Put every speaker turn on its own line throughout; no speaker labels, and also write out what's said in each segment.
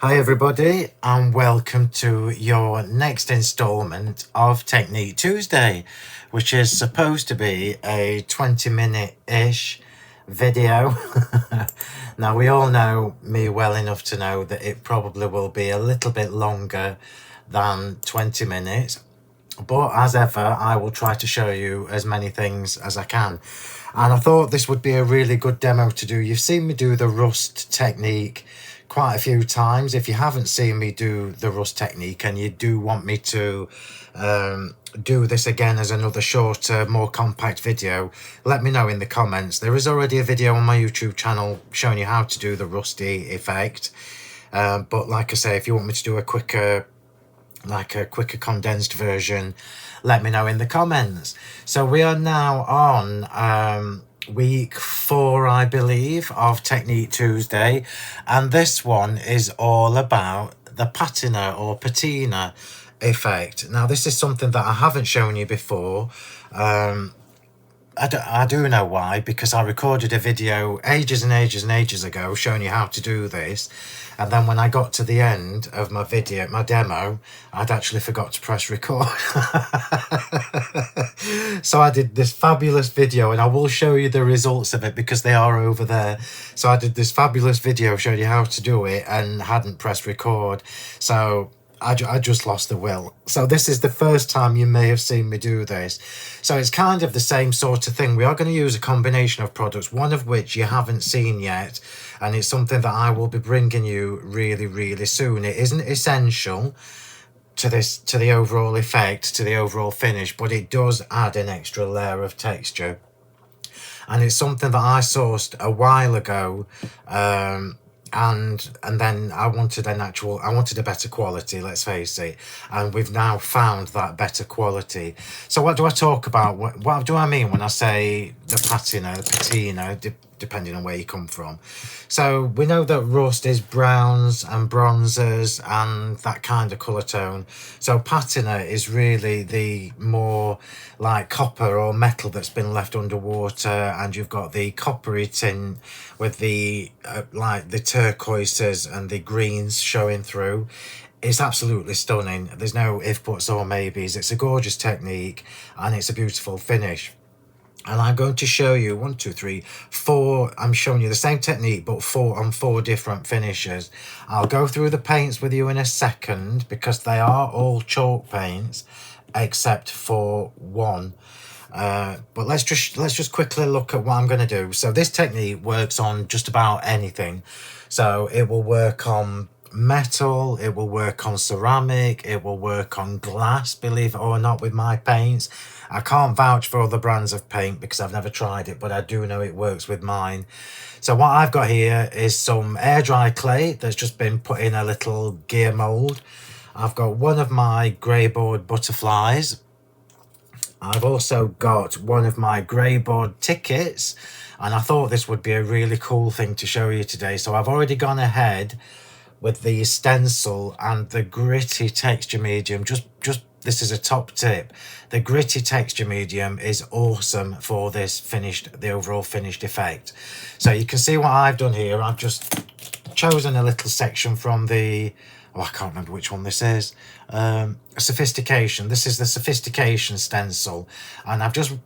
Hi everybody and welcome to your next installment of Technique Tuesday, which is supposed to be a 20-minute-ish video. Now we all know me well enough to know that it probably will be a little bit longer than 20 minutes, but as ever I will try to show you as many things as I can. And I thought this would be a really good demo to do. You've seen me do the rust technique quite a few times. If you haven't seen me do the rust technique and you do want me to do this again as another shorter, more compact video, let me know in the comments. There is already a video on my YouTube channel showing you how to do the rusty effect. But like I say, if you want me to do a quicker condensed version, let me know in the comments. So we are now on week 4, I believe, of Technique Tuesday, and this one is all about the patina or patina effect. Now this is something that I haven't shown you before. I do know why, because I recorded a video ages and ages ago showing you how to do this, and then when I got to the end of my video, my demo, I'd actually forgot to press record. So I did this fabulous video, and I will show you the results of it because they are over there. So I did this fabulous video showing you how to do it and hadn't pressed record, so I just lost the will. So this is the first time you may have seen me do this. So it's kind of the same sort of thing. We are going to use a combination of products, one of which you haven't seen yet, and it's something that I will be bringing you really soon. It isn't essential to the overall effect, to the overall finish, but it does add an extra layer of texture. And it's something that I sourced a while ago, and then I wanted a better quality, let's face it, and we've now found that better quality. So what do I talk about? What do I mean when I say the patina, depending on where you come from? So we know that rust is browns and bronzes and that kind of colour tone. So patina is really the more like copper or metal that's been left underwater, and you've got the coppery tint with the like the turquoises and the greens showing through. It's absolutely stunning. There's no if, buts or maybes. It's a gorgeous technique and it's a beautiful finish. And I'm going to show you 1, 2, 3, 4. I'm showing you the same technique, but 4 different finishes. I'll go through the paints with you in a second because they are all chalk paints, except for one. But let's just quickly look at what I'm going to do. So this technique works on just about anything. So it will work on metal, it will work on ceramic, it will work on glass, believe it or not, with my paints. I can't vouch for other brands of paint because I've never tried it, but I do know it works with mine. So what I've got here is some air dry clay that's just been put in a little gear mold. I've got one of my greyboard butterflies. I've also got one of my greyboard tickets, and I thought this would be a really cool thing to show you today. So I've already gone ahead with the stencil and the gritty texture medium. Just this is a top tip. The gritty texture medium is awesome for this the overall finished effect. So you can see what I've done here. I've just chosen a little section from the, I can't remember which one this is. Sophistication. This is the Sophistication stencil, and I've just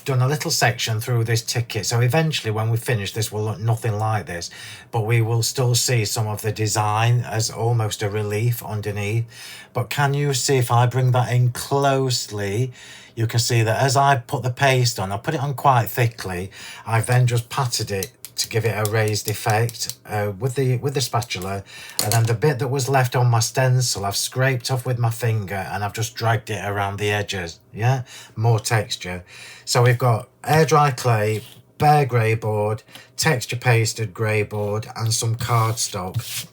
done a little section through this ticket. So eventually when we finish this will look nothing like this, but we will still see some of the design as almost a relief underneath. But can you see, if I bring that in closely, you can see that as I put the paste on, I put it on quite thickly. I've then just patted it to give it a raised effect with the spatula, and then the bit that was left on my stencil I've scraped off with my finger and I've just dragged it around the edges. Yeah, more texture. So we've got air dry clay, bare greyboard, texture pasted greyboard, and some cardstock.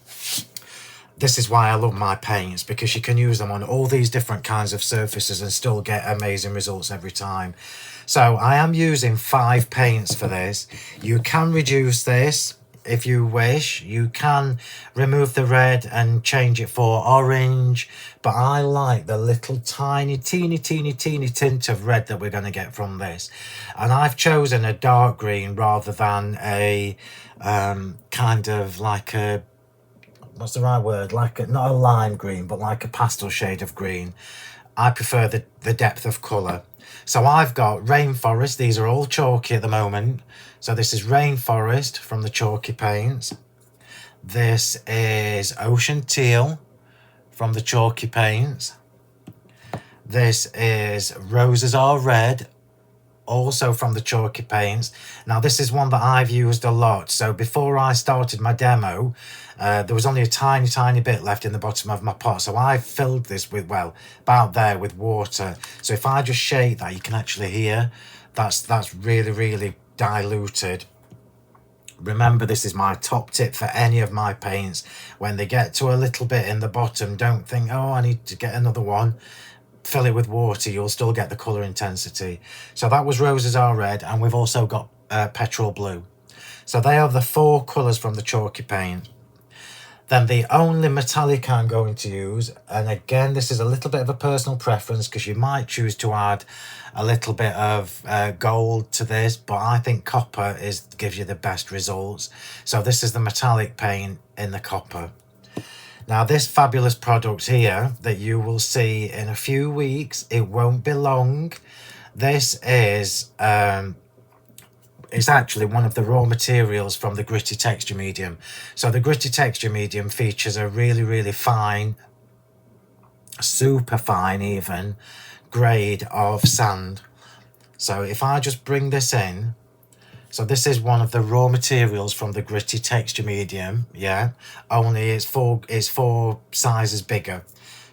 This is why I love my paints, because you can use them on all these different kinds of surfaces and still get amazing results every time. So I am using 5 paints for this. You can reduce this if you wish. You can remove the red and change it for orange, but I like the little tiny teeny tint of red that we're going to get from this. And I've chosen a dark green rather than a kind of like a what's the right word? Like not a lime green, but like a pastel shade of green. I prefer the depth of colour. So I've got Rainforest. These are all chalky at the moment. So this is Rainforest from the chalky paints. This is Ocean Teal from the chalky paints. This is Roses Are Red, also from the chalky paints. Now this is one that I've used a lot. So before I started my demo, there was only a tiny bit left in the bottom of my pot. So I filled this with, well, about there with water. So if I just shake that, you can actually hear that's really diluted. Remember, this is my top tip for any of my paints. When they get to a little bit in the bottom, don't think, oh, I need to get another one. Fill it with water, you'll still get the colour intensity. So that was Roses Are Red, and we've also got Petrol Blue. So they are the 4 colours from the chalky paint. Then the only metallic I'm going to use, and again this is a little bit of a personal preference because you might choose to add a little bit of gold to this, but I think copper gives you the best results. So this is the metallic paint in the copper. Now this fabulous product here that you will see in a few weeks, it won't be long. This is it's actually one of the raw materials from the gritty texture medium. So the gritty texture medium features a really fine, super fine even, grade of sand. So if I just bring this in, so this is one of the raw materials from the gritty texture medium, yeah. Only it's four sizes bigger,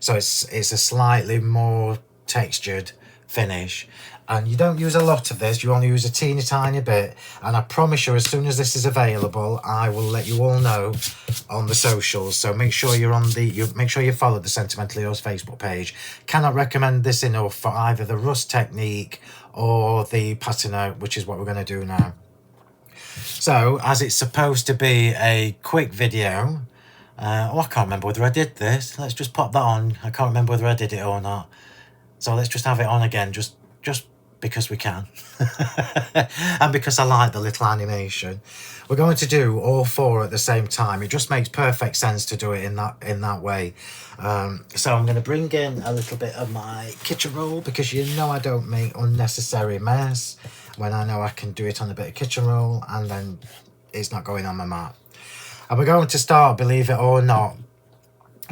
so it's a slightly more textured finish. And you don't use a lot of this; you only use a teeny tiny bit. And I promise you, as soon as this is available, I will let you all know on the socials. So make sure make sure you follow the Sentimentally Yours Facebook page. Cannot recommend this enough for either the rust technique or the patina, which is what we're going to do now. So, as it's supposed to be a quick video, I can't remember whether I did this. Let's just pop that on. I can't remember whether I did it or not. So let's just have it on again, just because we can. And because I like the little animation. We're going to do all 4 at the same time. It just makes perfect sense to do it in that way. So I'm going to bring in a little bit of my kitchen roll, because you know I don't make unnecessary mess when I know I can do it on a bit of kitchen roll, and then it's not going on my mat. And we're going to start, believe it or not,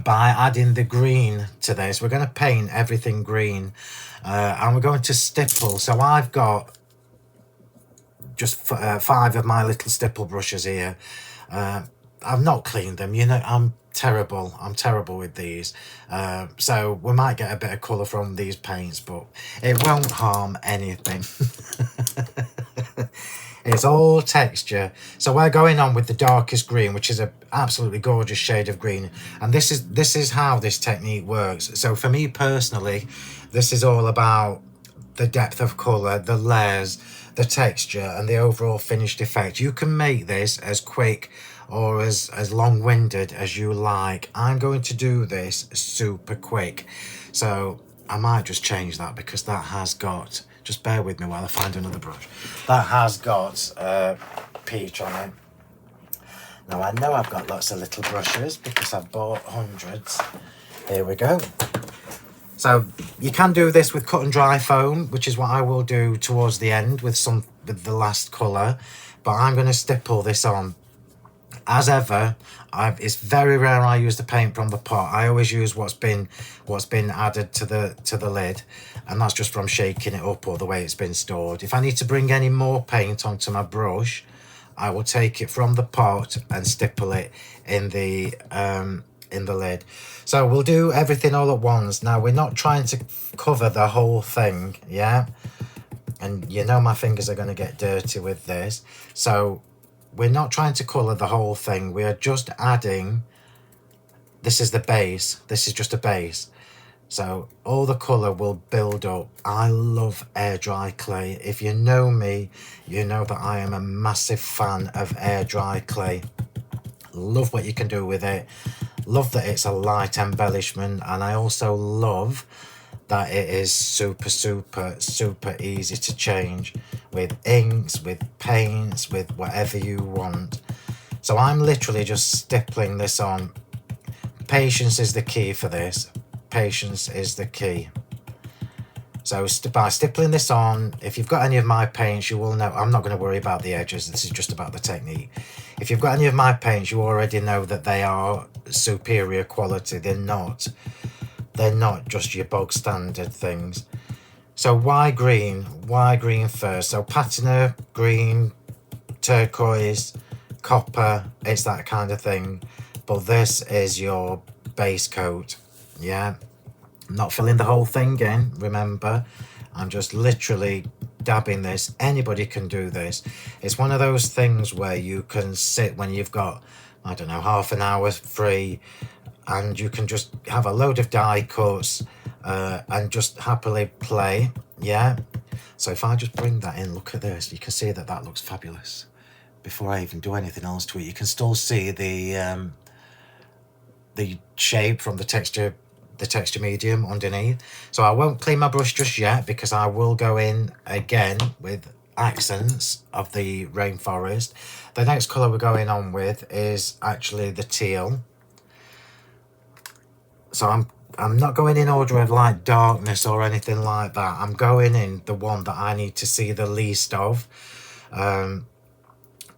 by adding the green to this. We're going to paint everything green, and we're going to stipple. So I've got just 5 of my little stipple brushes here. I've not cleaned them, you know, I'm terrible with these, so we might get a bit of colour from these paints, but it won't harm anything. It's all texture. So we're going on with the darkest green, which is a absolutely gorgeous shade of green, and this is how this technique works. So for me personally, this is all about the depth of colour, the layers, the texture, and the overall finished effect. You can make this as quick or as long-winded as you like. I'm going to do this super quick, so I might just change that, because that has got, just bear with me while I find another brush, that has got peach on it. Now I know I've got lots of little brushes because I've bought hundreds. Here we go. So you can do this with cut and dry foam, which is what I will do towards the end with the last colour, but I'm going to stipple this on. As ever, it's very rare I use the paint from the pot. I always use what's been added to the lid, and that's just from shaking it up or the way it's been stored. If I need to bring any more paint onto my brush, I will take it from the pot and stipple it in the lid. So we'll do everything all at once. Now we're not trying to cover the whole thing, yeah? And you know my fingers are going to get dirty with this. So we're not trying to colour the whole thing. We are just adding, this is the base. This is just a base. So all the colour will build up. I love air dry clay. If you know me, you know that I am a massive fan of air dry clay. Love what you can do with it. Love that it's a light embellishment, and I also love that it is super easy to change with inks, with paints, with whatever you want. So I'm literally just stippling this on Patience is the key for this. Patience is the key. So by stippling this on, if you've got any of my paints, you will know. I'm not going to worry about the edges. This is just about the technique. If you've got any of my paints, you already know that they are superior quality. They're not just your bog standard things. So why green? Why green first? So patina, green, turquoise, copper, it's that kind of thing. But this is your base coat. Yeah. I'm not filling the whole thing in, remember. I'm just literally dabbing this. Anybody can do this. It's one of those things where you can sit when you've got, I don't know, half an hour free, and you can just have a load of die cuts and just happily play. Yeah. So if I just bring that in, look at this. You can see that that looks fabulous. Before I even do anything else to it, you can still see the shape from the texture medium underneath. So I won't clean my brush just yet, because I will go in again with accents of the rainforest. The next colour we're going on with is actually the teal. So I'm not going in order of like darkness or anything like that. I'm going in the one that I need to see the least of.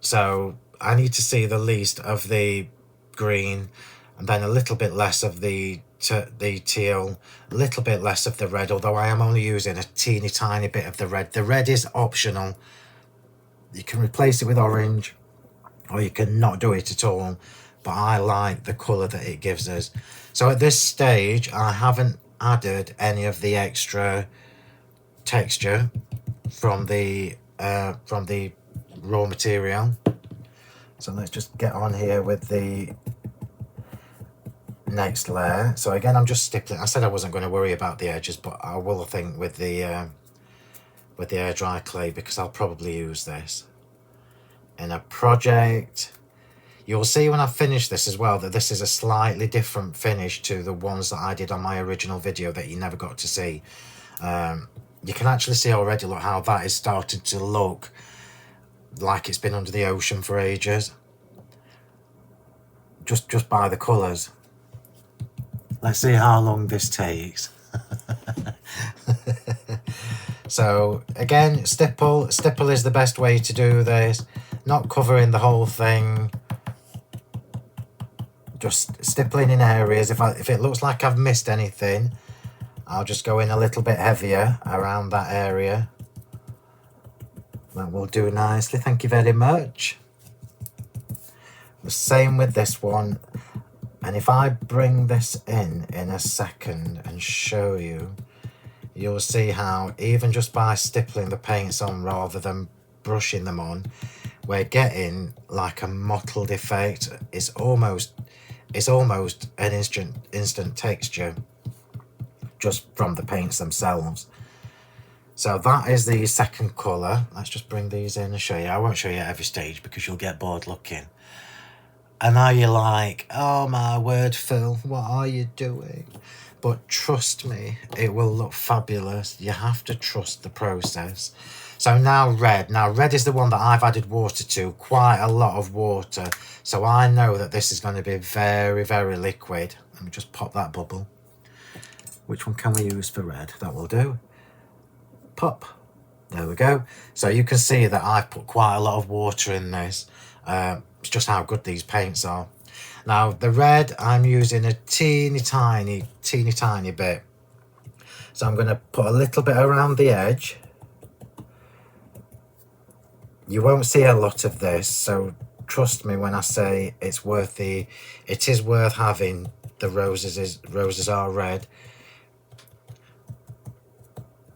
So I need to see the least of the green, and then a little bit less of the teal, a little bit less of the red, although I am only using a teeny tiny bit of the red. The red is optional. You can replace it with orange, or you can not do it at all, but I like the colour that it gives us. So at this stage, I haven't added any of the extra texture from the raw material. So let's just get on here with the next layer. So again, I'm just stippling. I said I wasn't going to worry about the edges, but I will, I think, with the air dry clay, because I'll probably use this in a project. You'll see when I finish this as well that this is a slightly different finish to the ones that I did on my original video that you never got to see. You can actually see already, look how that is starting to look like it's been under the ocean for ages, just by the colours. Let's see how long this takes. So again, stipple is the best way to do this, not covering the whole thing, just stippling in areas. If it looks like I've missed anything, I'll just go in a little bit heavier around that area. That will do nicely, thank you very much. The same with this one. And if I bring this in a second and show you, you'll see how even just by stippling the paints on rather than brushing them on, we're getting like a mottled effect. It's almost an instant texture just from the paints themselves. So that is the second colour. Let's just bring these in and show you. I won't show you at every stage because you'll get bored looking. And now you're like, oh my word, Phil, what are you doing? But trust me, it will look fabulous. You have to trust the process. So now red. Now red is the one that I've added water to, quite a lot of water. So I know that this is going to be very, very liquid. Let me just pop that bubble. Which one can we use for red? That will do. Pop. There we go. So you can see that I've put quite a lot of water in this. It's just how good these paints are. Now the red, I'm using a teeny tiny bit. So I'm going to put a little bit around the edge. You won't see a lot of this, so trust me when I say it is worth having. The roses are red.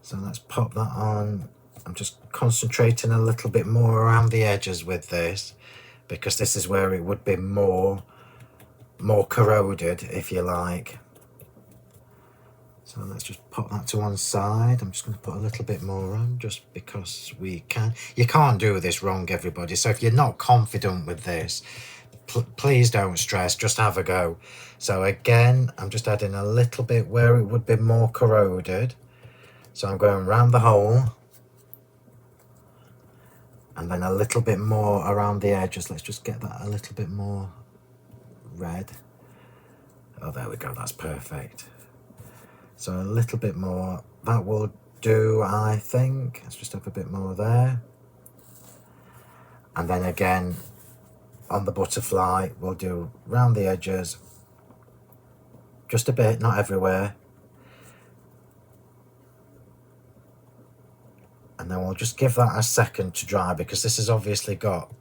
So let's pop that on. I'm just concentrating a little bit more around the edges with this, because this is where it would be more corroded, if you like. So let's just pop that to one side. I'm just going to put a little bit more on, just because we can. You can't do this wrong, everybody. So if you're not confident with this, please don't stress, just have a go. So again, I'm just adding a little bit where it would be more corroded. So I'm going around the hole, and then a little bit more around the edges. Let's just get that a little bit more red. Oh, there we go, that's perfect. So a little bit more, that will do, I think. Let's just have a bit more there. And then again, on the butterfly, we'll do round the edges, just a bit, not everywhere. And then we'll just give that a second to dry, because this has obviously got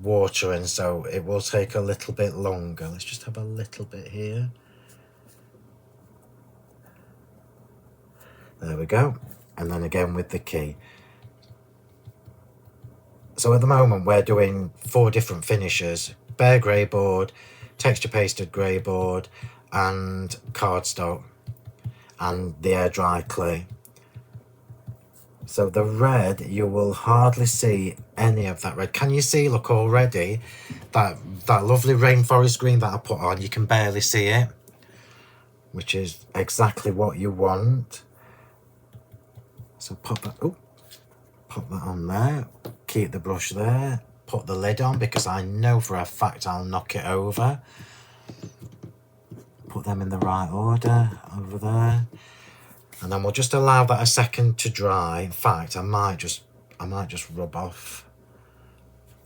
water in, so it will take a little bit longer. Let's just have a little bit here. There we go. And then again with the key. So at the moment we're doing 4 different finishes: bare greyboard, texture pasted greyboard, and cardstock, and the air dry clay. So the red, you will hardly see any of that red. Can you see, look, already, that lovely rainforest green that I put on? You can barely see it, which is exactly what you want. So pop that on there, keep the brush there, put the lid on, because I know for a fact I'll knock it over. Put them in the right order, over there. And then we'll just allow that a second to dry. In fact, I might just rub off.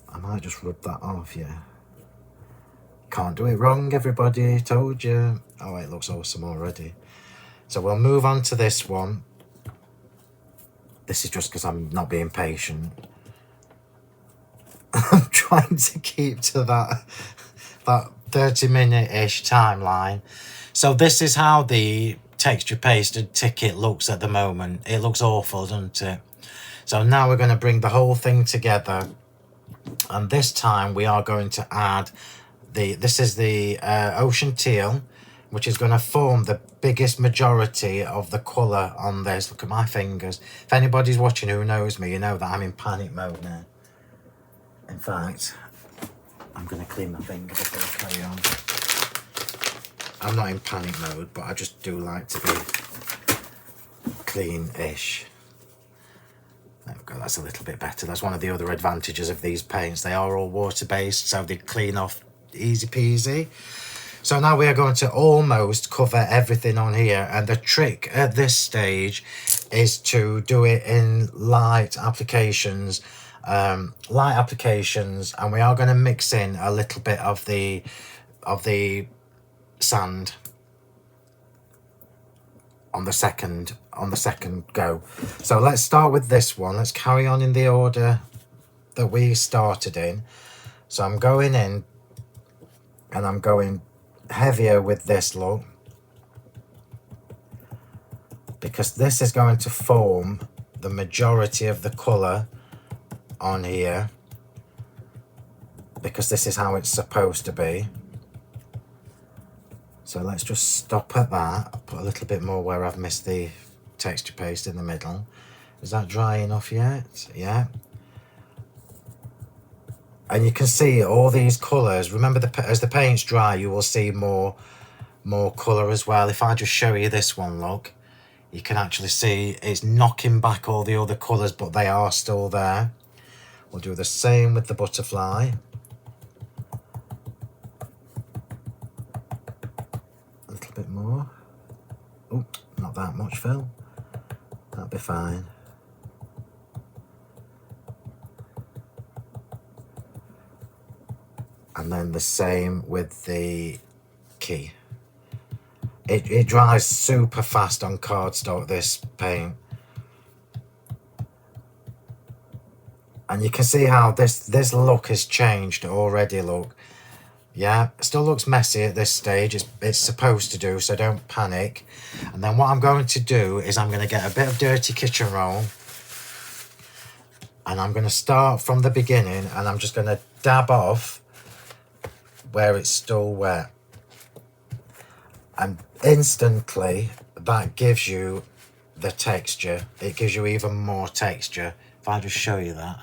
I might just rub that off, yeah. Can't do it wrong, everybody, told you. Oh, it looks awesome already. So we'll move on to this one. This is just because I'm not being patient. I'm trying to keep to that 30-minute-ish timeline. So this is how the texture pasted ticket looks at the moment. It looks awful, doesn't it? So now we're going to bring the whole thing together, and this time we are going to add this is the ocean teal, which is going to form the biggest majority of the colour on this. Look at my fingers. If anybody's watching who knows me, you know that I'm in panic mode now. In fact, I'm going to clean my fingers before I carry on. I'm not in panic mode, but I just do like to be clean-ish. There we go, that's a little bit better. That's one of the other advantages of these paints. They are all water-based, so they clean off easy peasy. So now we are going to almost cover everything on here, and the trick at this stage is to do it in light applications, and we are going to mix in a little bit of the sand on the second go. So let's start with this one. Let's carry on in the order that we started in. So I'm going in, and I'm going heavier with this look, because this is going to form the majority of the colour on here, because this is how it's supposed to be. So let's just stop at that. I'll put a little bit more where I've missed the texture paste in the middle. Is that dry enough yet? Yeah. And you can see all these colours. Remember, as the paint's dry, you will see more colour as well. If I just show you this one, look, you can actually see it's knocking back all the other colours, but they are still there. We'll do the same with the butterfly. A little bit more. Oh, not that much, Phil. That'll be fine. And then the same with the key. It dries super fast on cardstock, this paint. And you can see how this look has changed already, look. Yeah, it still looks messy at this stage. It's supposed to do, so don't panic. And then what I'm going to do is I'm going to get a bit of dirty kitchen roll, and I'm going to start from the beginning, and I'm just going to dab off where it's still wet. And instantly that gives you the texture. It gives you even more texture. If I just show you that.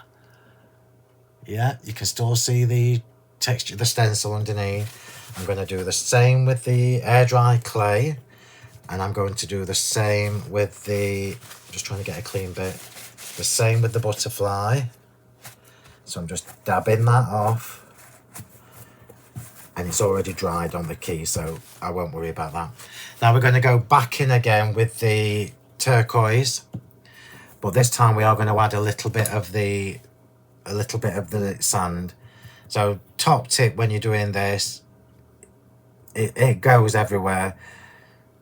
Yeah, you can still see the texture, the stencil underneath. I'm going to do the same with the air dry clay, and I'm going to do the same with the, I'm just trying to get a clean bit, the same with the butterfly. So I'm just dabbing that off, and it's already dried on the key, so I won't worry about that. Now we're going to go back in again with the turquoise, but this time we are going to add a little bit of the sand. So top tip when you're doing this, it goes everywhere.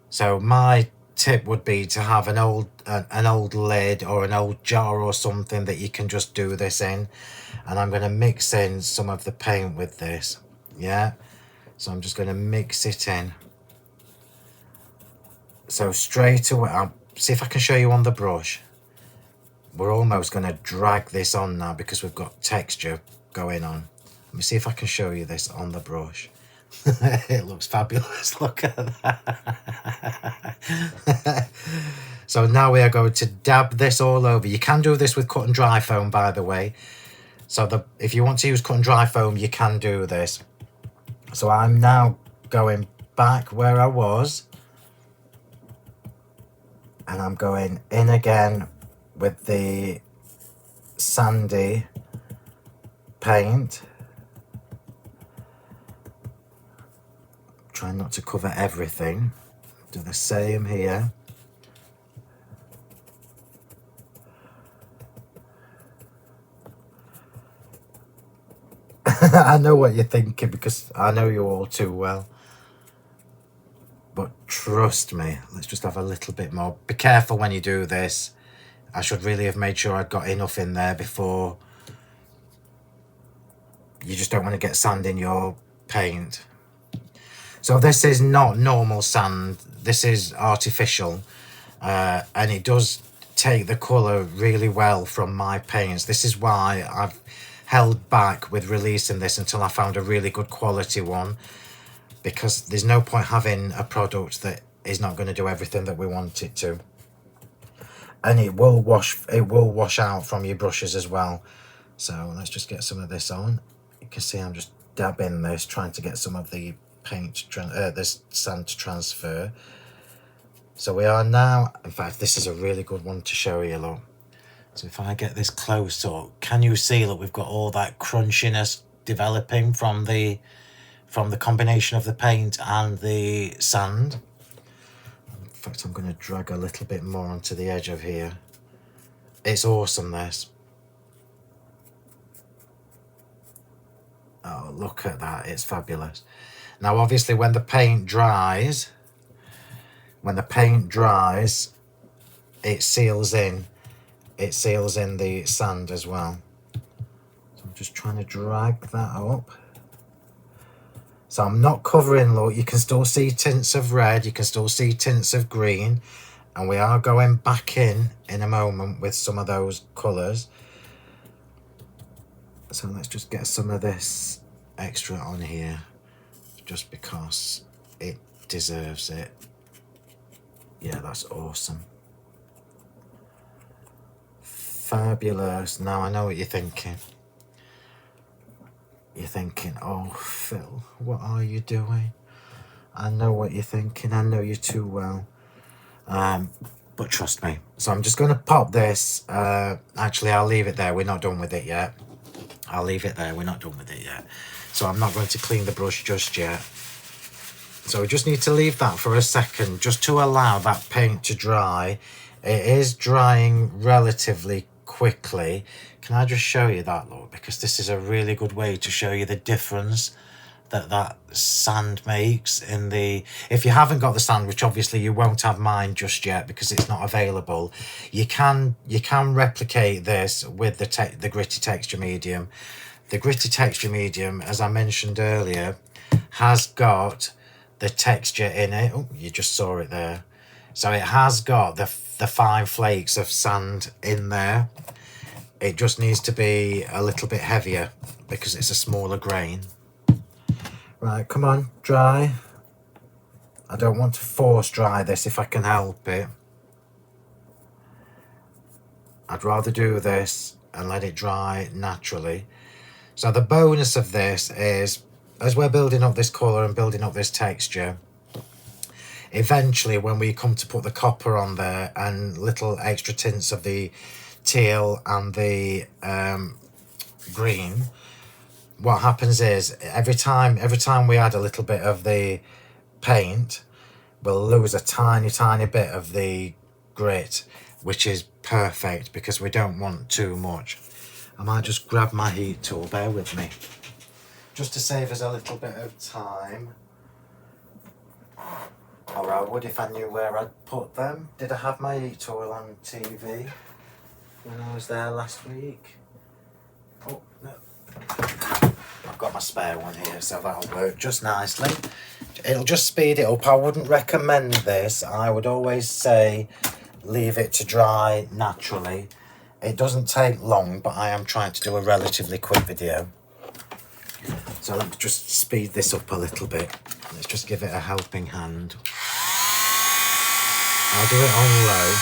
So my tip would be to have an old lid or an old jar or something that you can just do this in. And I'm going to mix in some of the paint with this. Yeah, so I'm just going to mix it in. So straight away, I'll see if I can show you on the brush. We're almost going to drag this on now because we've got texture going on. Let me see if I can show you this on the brush. It looks fabulous. Look at that. So now we are going to dab this all over. You can do this with cut and dry foam, by the way. So if you want to use cut and dry foam, you can do this. So I'm now going back where I was, and I'm going in again with the sandy paint. Try not to cover everything. Do the same here. I know what you're thinking because I know you all too well. But trust me, let's just have a little bit more. Be careful when you do this. I should really have made sure I'd got enough in there before. You just don't want to get sand in your paint. So this is not normal sand. This is artificial. And it does take the colour really well from my paints. This is why I've held back with releasing this until I found a really good quality one, because there's no point having a product that is not going to do everything that we want it to, and it will wash out from your brushes as well. So let's just get some of this on. You can see I'm just dabbing this, trying to get some of the paint this sand to transfer. So we are now, in fact this is a really good one to show you, look. So if I get this close up, can you see that we've got all that crunchiness developing from the combination of the paint and the sand? In fact, I'm going to drag a little bit more onto the edge of here. It's awesome, this. Oh, look at that, it's fabulous. Now obviously when the paint dries, it seals in. It seals in the sand as well. So I'm just trying to drag that up. So I'm not covering, look, you can still see tints of red, you can still see tints of green, and we are going back in a moment with some of those colours. So let's just get some of this extra on here, just because it deserves it. Yeah, that's awesome. Fabulous. Now I know what you're thinking. You're thinking, oh Phill, what are you doing? I know what you're thinking. I know you too well. But trust me. So I'm just going to pop this. Actually, I'll leave it there. We're not done with it yet. I'll leave it there. We're not done with it yet. So I'm not going to clean the brush just yet. So we just need to leave that for a second, just to allow that paint to dry. It is drying relatively quickly. Can I just show you that, look? Because this is a really good way to show you the difference that sand makes in the... If you haven't got the sand, which obviously you won't have mine just yet because it's not available, you can replicate this with the gritty texture medium. The gritty texture medium, as I mentioned earlier, has got the texture in it. Oh, you just saw it there. So it has got the fine flakes of sand in there. It just needs to be a little bit heavier because it's a smaller grain. Right, come on, dry. I don't want to force dry this if I can help it. I'd rather do this and let it dry naturally. So the bonus of this is, as we're building up this colour and building up this texture, eventually when we come to put the copper on there and little extra tints of the teal and the green, what happens is every time we add a little bit of the paint, we'll lose a tiny bit of the grit, which is perfect because we don't want too much. I might just grab my heat tool, bear with me, just to save us a little bit of time. Or I would if I knew where I'd put them. Did I have my heat tool on TV when I was there last week? Oh, no. I've got my spare one here, so that'll work just nicely. It'll just speed it up. I wouldn't recommend this. I would always say leave it to dry naturally. It doesn't take long, but I am trying to do a relatively quick video. So let me just speed this up a little bit. Let's just give it a helping hand. I'll do it on low.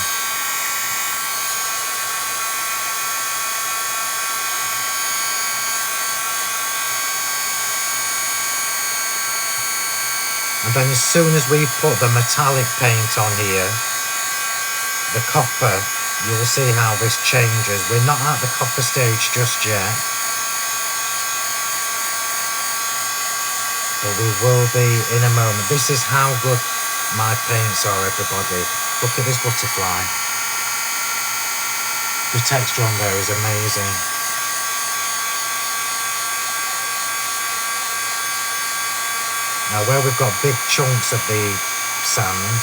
And then as soon as we put the metallic paint on here, the copper, you'll see how this changes. We're not at the copper stage just yet, but we will be in a moment. This is how good my paints are, everybody. Look at this butterfly. The texture on there is amazing. Now where we've got big chunks of the sand,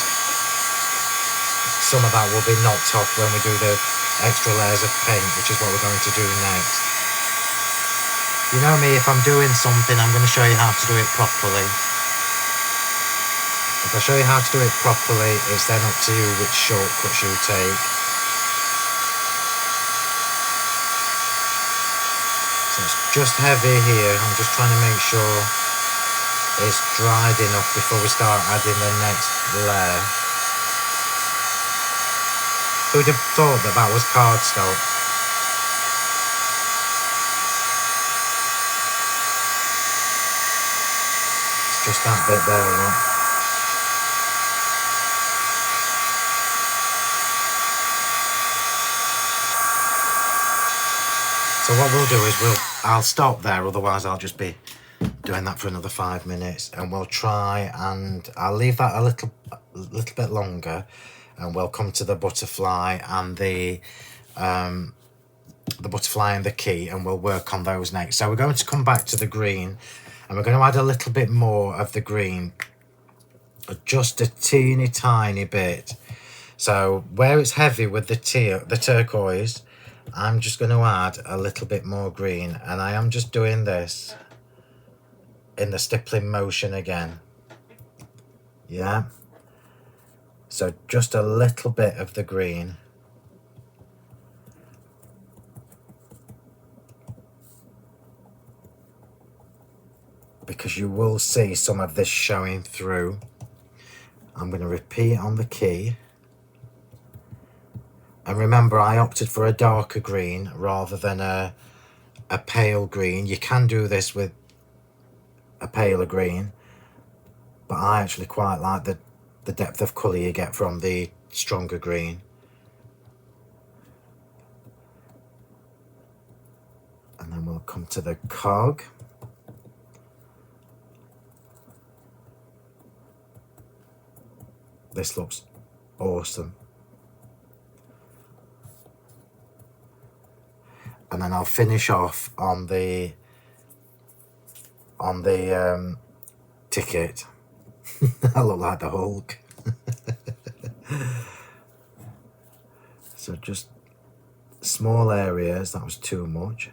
some of that will be knocked off when we do the extra layers of paint, which is what we're going to do next. You know me, if I'm doing something, I'm going to show you how to do it properly. If I show you how to do it properly, it's then up to you which shortcuts you take. So it's just heavy here. I'm just trying to make sure it's dried enough before we start adding the next layer. Who'd have thought that that was cardstock? It's just that bit there, look. So what we'll do is I'll stop there, otherwise I'll just be doing that for another 5 minutes, and we'll try, and I'll leave that a little bit longer, and we'll come to the butterfly and the butterfly and the key, and we'll work on those next. So we're going to come back to the green, and we're going to add a little bit more of the green, just a teeny tiny bit. So where it's heavy with the turquoise, I'm just going to add a little bit more green, and I am just doing this in the stippling motion again. Yeah, so just a little bit of the green. Because you will see some of this showing through. I'm going to repeat on the key. And remember, I opted for a darker green rather than a pale green. You can do this with a paler green, but I actually quite like the depth of colour you get from the stronger green. And then we'll come to the cog. This looks awesome. And then I'll finish off on the ticket. I look like the Hulk. So just small areas, that was too much.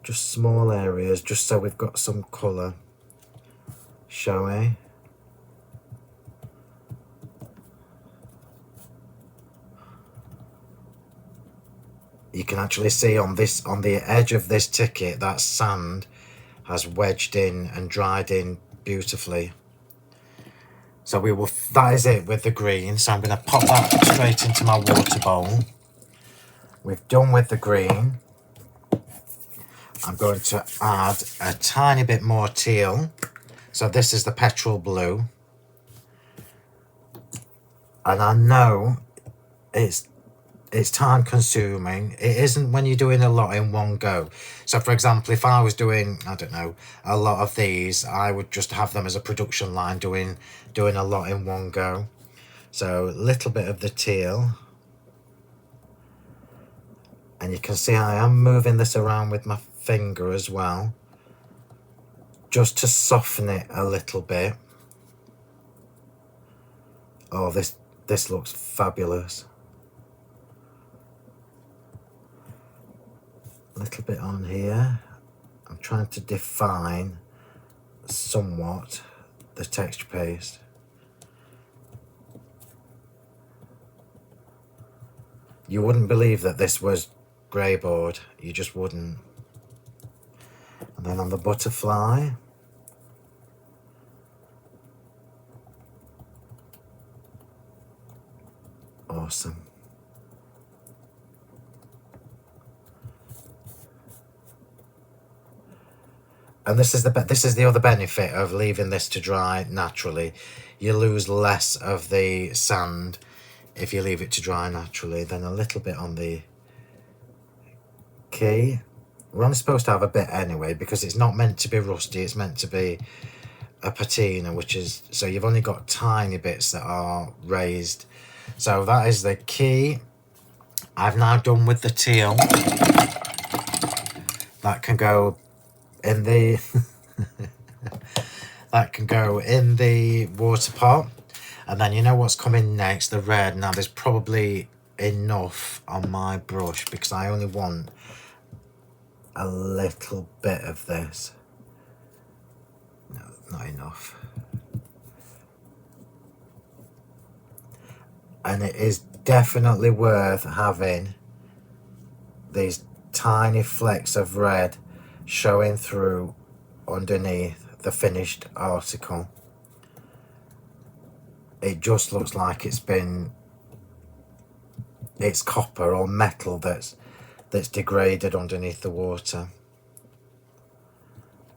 Just small areas, just so we've got some colour showing. You can actually see on the edge of this ticket, that sand has wedged in and dried in beautifully. So that is it with the green. So I'm going to pop that straight into my water bowl. We've done with the green. I'm going to add a tiny bit more teal. So this is the petrol blue. And I know it's it's time consuming. It isn't when you're doing a lot in one go. So for example, if I was doing, I don't know, a lot of these, I would just have them as a production line doing a lot in one go. So a little bit of the teal. And you can see I am moving this around with my finger as well, just to soften it a little bit. Oh, this looks fabulous. A little bit on here. I'm trying to define somewhat the texture paste. You wouldn't believe that this was greyboard, you just wouldn't. And then on the butterfly, awesome. And this is the other benefit of leaving this to dry naturally. You lose less of the sand if you leave it to dry naturally. Then a little bit on the key. We're only supposed to have a bit anyway, because it's not meant to be rusty, it's meant to be a patina, which is, so you've only got tiny bits that are raised. So that is the key. I've now done with the teal. That can go in the that can go in the water pot. And then you know what's coming next, the red. Now there's probably enough on my brush because I only want a little bit of this. No, not enough. And it is definitely worth having these tiny flecks of red showing through underneath the finished article. It just looks like it's copper or metal that's degraded underneath the water,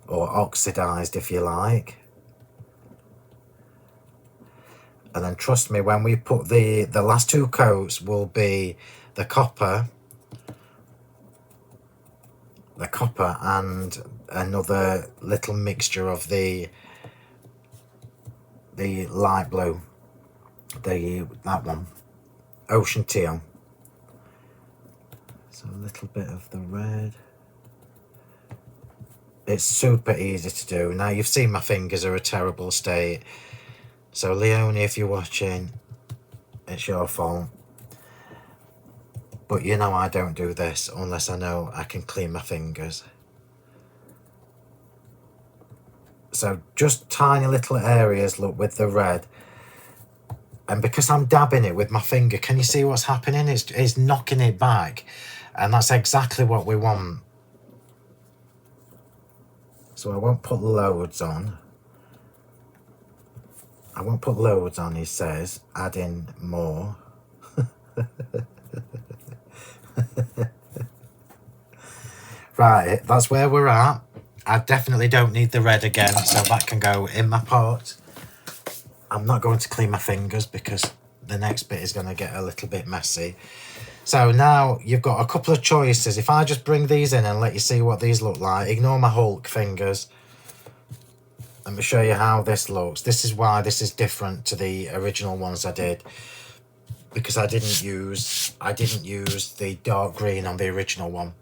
or oxidized if you like. And then trust me, when we put the last two coats will be the copper and another little mixture of the light blue, that one, ocean teal. So a little bit of the red. It's super easy to do. Now you've seen my fingers are a terrible state, so Leonie, if you're watching, it's your fault. But you know I don't do this unless I know I can clean my fingers. So just tiny little areas, look, with the red. And because I'm dabbing it with my finger, can you see what's happening? It's knocking it back. And that's exactly what we want. So I won't put loads on. I won't put loads on, he says. Add in more. Right, that's where we're at. I definitely don't need the red again, so that can go in my pot. I'm not going to clean my fingers because the next bit is going to get a little bit messy. So now you've got a couple of choices. If I just bring these in and let you see what these look like, ignore my Hulk fingers. Let me show you how this looks. This is why this is different to the original ones I did, because I didn't use the dark green on the original one.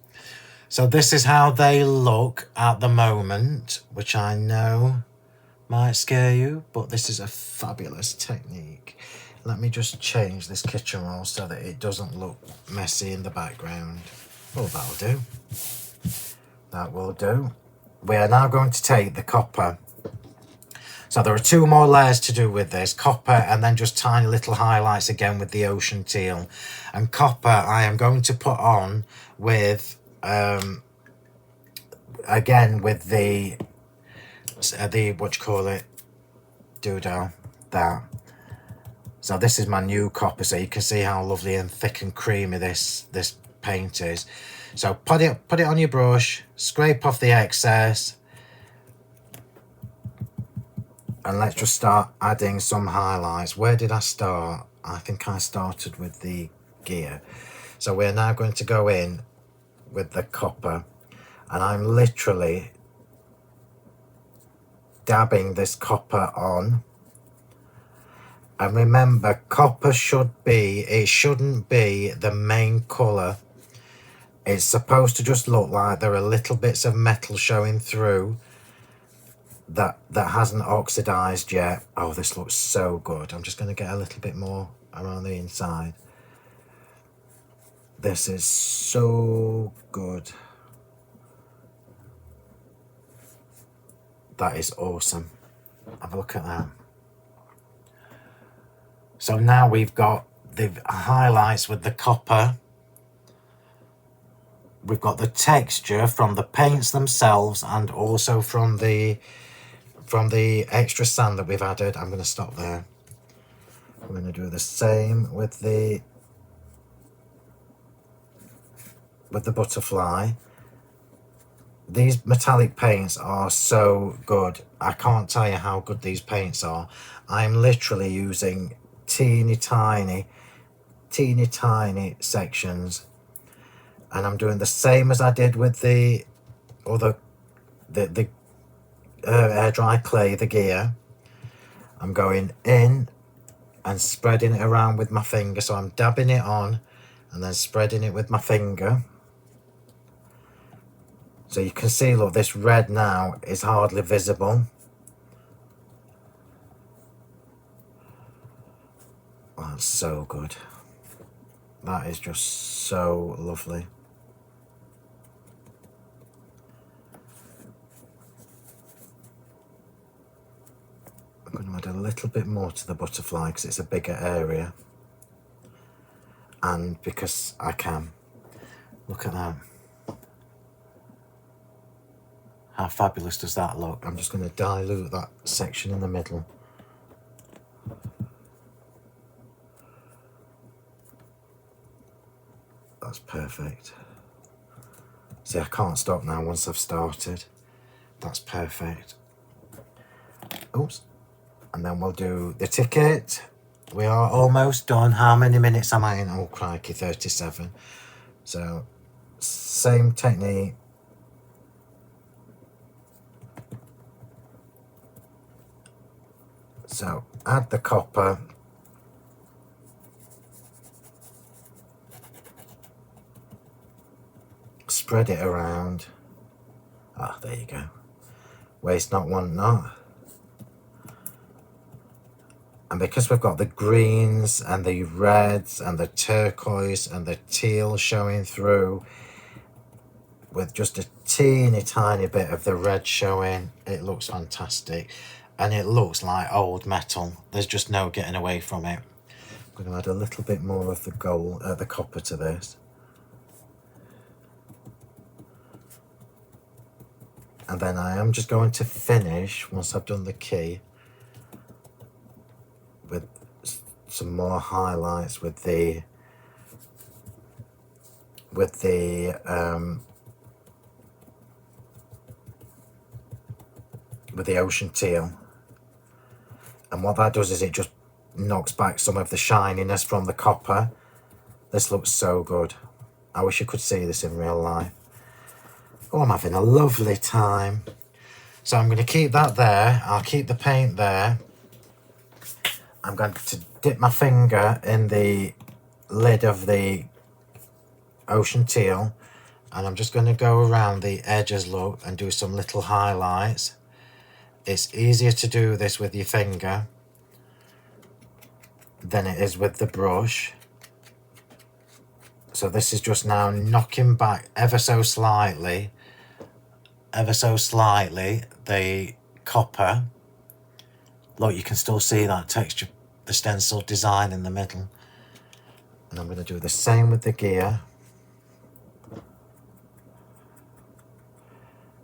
So this is how they look at the moment, which I know might scare you, but this is a fabulous technique. Let me just change this kitchen roll so that it doesn't look messy in the background. Oh, that'll do. That will do. We are now going to take the copper. So there are two more layers to do with this. Copper and then just tiny little highlights again with the ocean teal. And copper I am going to put on with, again with the what you call it, doodle, that. So this is my new copper, so you can see how lovely and thick and creamy this paint is. So put it on your brush, scrape off the excess, and let's just start adding some highlights. Where did I start? I think I started with the gear. So we're now going to go in with the copper, and I'm literally dabbing this copper on. And remember, copper shouldn't be the main colour. It's supposed to just look like there are little bits of metal showing through that hasn't oxidized yet. Oh, this looks so good. I'm just going to get a little bit more around the inside. This is so good. That is awesome. Have a look at that. So now we've got the highlights with the copper. We've got the texture from the paints themselves and also from the extra sand that we've added. I'm going to stop there. We're going to do the same with the butterfly. These metallic paints are so good. I can't tell you how good these paints are. I'm literally using teeny tiny sections, and I'm doing the same as I did with the air dry clay, the gear. I'm going in and spreading it around with my finger. So I'm dabbing it on and then spreading it with my finger. So you can see, look, this red now is hardly visible. Oh, that's so good. That is just so lovely. I'm going to add a little bit more to the butterfly because it's a bigger area. And because I can. Look at that. How fabulous does that look? I'm just going to dilute that section in the middle. That's perfect. See, I can't stop now once I've started. That's perfect. Oops. And then we'll do the ticket. We are almost done. How many minutes am I in? Oh, crikey, 37. So, same technique. So, add the copper. Spread it around. Ah, there you go. Waste not, want not. And because we've got the greens and the reds and the turquoise and the teal showing through, with just a teeny tiny bit of the red showing, it looks fantastic. And it looks like old metal. There's just no getting away from it. I'm going to add a little bit more of the gold, the copper to this. And then I am just going to finish, once I've done the key, with some more highlights with the ocean teal. And what that does is it just knocks back some of the shininess from the copper. This looks so good. I wish you could see this in real life. Oh, I'm having a lovely time. So I'm going to keep that there. I'll keep the paint there. I'm going to dip my finger in the lid of the ocean teal, and I'm just going to go around the edges, look, and do some little highlights. It's easier to do this with your finger than it is with the brush. So this is just now knocking back ever so slightly the copper. Look, you can still see that texture, the stencil design in the middle. And I'm going to do the same with the gear.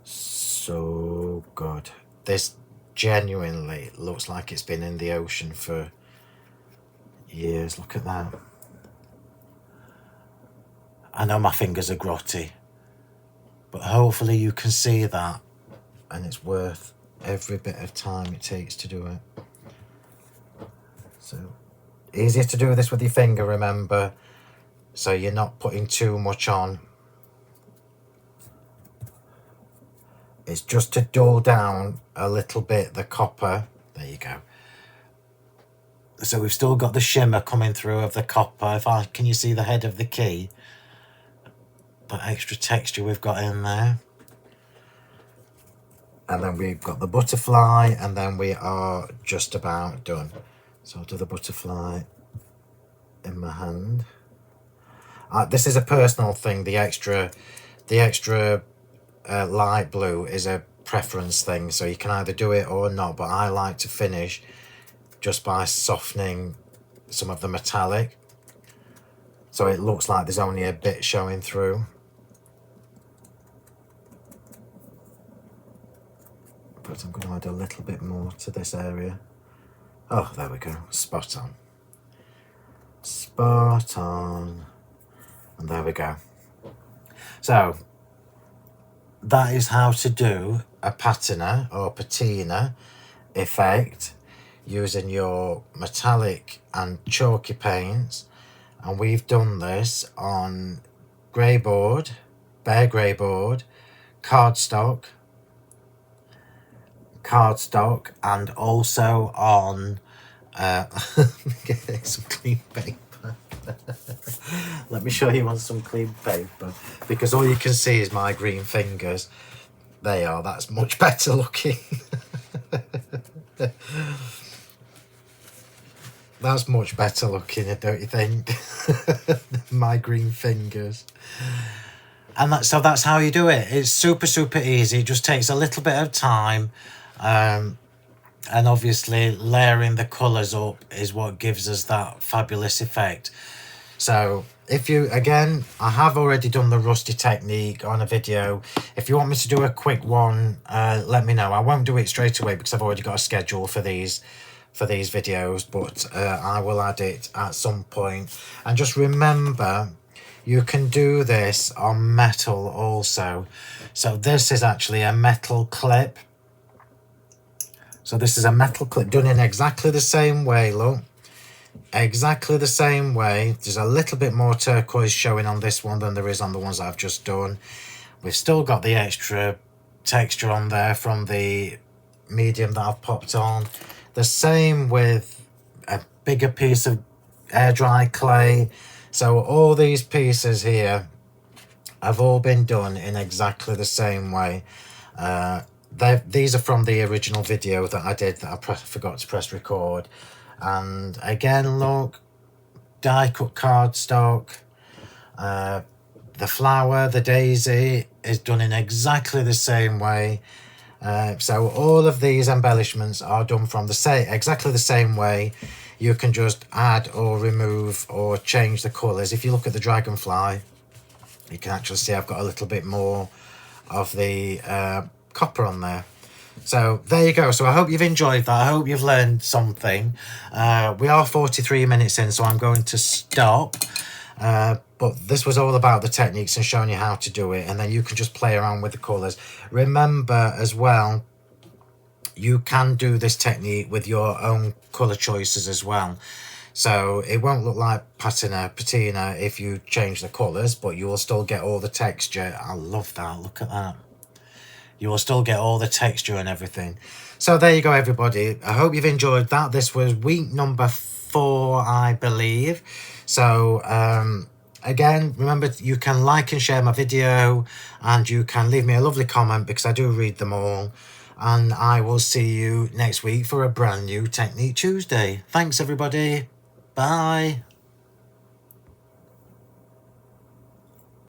So good. This genuinely looks like it's been in the ocean for years. Look at that. I know my fingers are grotty, but hopefully you can see that, and it's worth every bit of time it takes to do it. So, easier to do this with your finger, remember, so you're not putting too much on. It's just to dull down a little bit the copper. There you go. So we've still got the shimmer coming through of the copper. Can you see the head of the key? That extra texture we've got in there. And then we've got the butterfly, and then we are just about done. So I'll do the butterfly in my hand. This is a personal thing. The extra light blue is a preference thing, so you can either do it or not, but I like to finish just by softening some of the metallic, so it looks like there's only a bit showing through. But I'm going to add a little bit more to this area. Oh, there we go. Spot on. Spot on. And there we go. So that is how to do a patina or patina effect using your metallic and chalky paints. And we've done this on greyboard, bare greyboard, cardstock, and also on some clean paper. Let me show you on some clean paper, because all you can see is my green fingers. They are, that's much better looking. That's much better looking, don't you think? My green fingers. And so that's how you do it. It's super easy. It just takes a little bit of time. And obviously layering the colours up is what gives us that fabulous effect. So if you, again, I have already done the rusty technique on a video. If you want me to do a quick one, let me know. I won't do it straight away because I've already got a schedule for these videos, but I will add it at some point. And just remember, you can do this on metal also. So this is actually a metal clip. So this is a metal clip done in exactly the same way, look. Exactly the same way. There's a little bit more turquoise showing on this one than there is on the ones that I've just done. We've still got the extra texture on there from the medium that I've popped on. The same with a bigger piece of air dry clay. So all these pieces here have all been done in exactly the same way. These are from the original video that I did that I forgot to press record. And again, look, die cut cardstock. The flower, the daisy, is done in exactly the same way. So all of these embellishments are done from exactly the same way. You can just add or remove or change the colours. If you look at the dragonfly, you can actually see I've got a little bit more of the copper on there. So there you go. So I hope you've enjoyed that. I hope you've learned something. We are 43 minutes in, so I'm going to stop. But this was all about the techniques and showing you how to do it, and then you can just play around with the colours. Remember as well, you can do this technique with your own colour choices as well. So it won't look like patina if you change the colours, but you will still get all the texture. I love that. Look at that. You will still get all the texture and everything. So there you go, everybody. I hope you've enjoyed that. This was week number 4, I believe. So again, remember, you can like and share my video, and you can leave me a lovely comment because I do read them all. And I will see you next week for a brand new Technique Tuesday. Thanks, everybody. Bye.